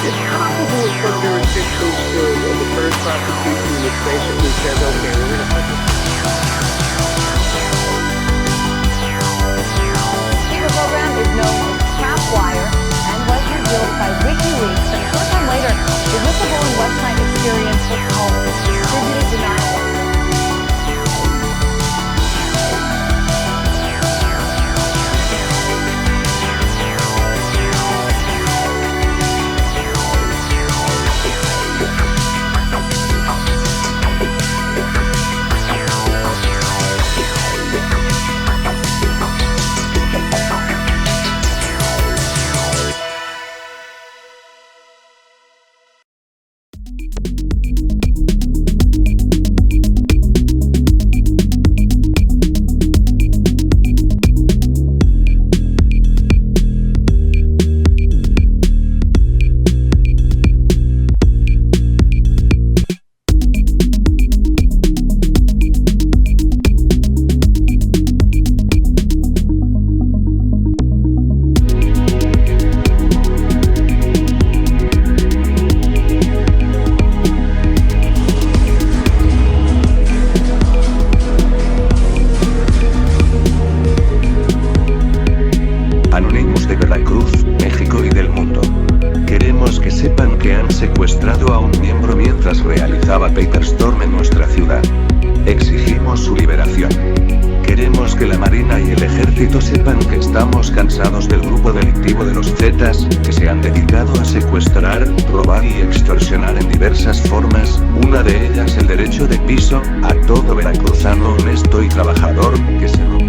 It's possible some jurisdictions will defer prosecution which basically says, okay, we're going to put this. The program is known as Capwire and was revealed by WikiLeaks, and sometime later, the whistleblowing website experienced what's called distributed denial. Anónimos de Veracruz, México y del mundo. Queremos que sepan que han secuestrado a un miembro mientras realizaba Paperstorm en nuestra ciudad. Exigimos su liberación. Queremos que la Marina y el Ejército sepan que estamos cansados del grupo delictivo de los Zetas, que se han dedicado a secuestrar, robar y extorsionar en diversas formas, una de ellas el derecho de piso, a todo veracruzano honesto y trabajador, que se lo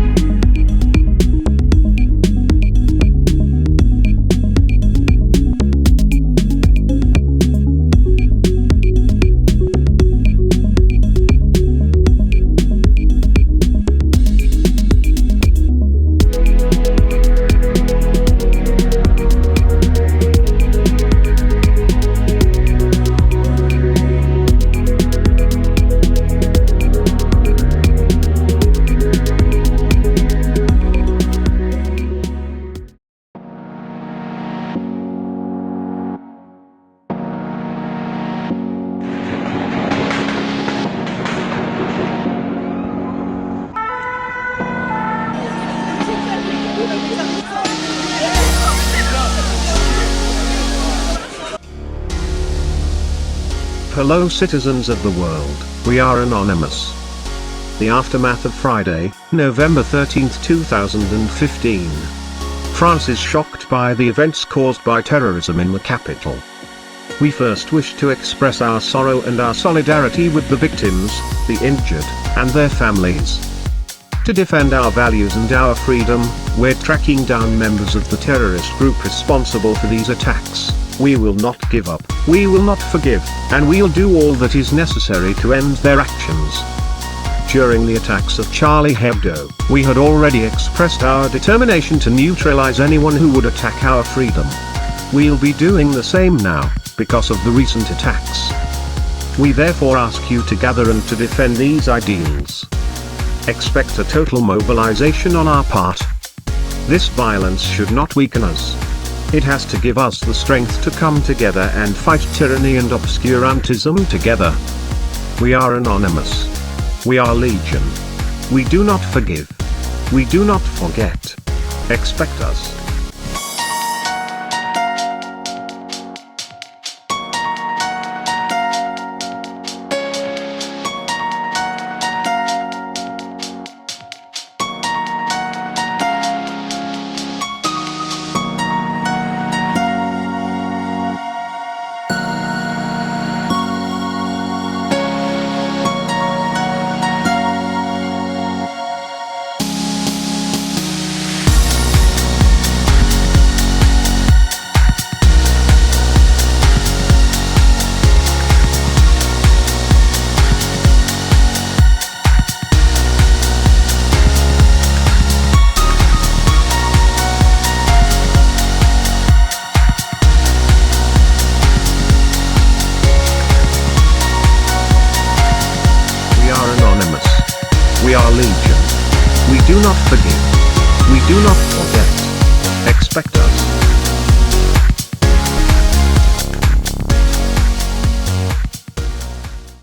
Hello citizens of the world, we are Anonymous. The aftermath of Friday, November 13, 2015. France is shocked by the events caused by terrorism in the capital. We first wish to express our sorrow and our solidarity with the victims, the injured, and their families. To defend our values and our freedom, we're tracking down members of the terrorist group responsible for these attacks. We will not give up, we will not forgive, and we'll do all that is necessary to end their actions. During the attacks of Charlie Hebdo, we had already expressed our determination to neutralize anyone who would attack our freedom. We'll be doing the same now, because of the recent attacks. We therefore ask you to gather and to defend these ideals. Expect a total mobilization on our part. This violence should not weaken us. It has to give us the strength to come together and fight tyranny and obscurantism together. We are Anonymous. We are Legion. We do not forgive. We do not forget. Expect us. We are Legion. We do not forgive. We do not forget. Expect us.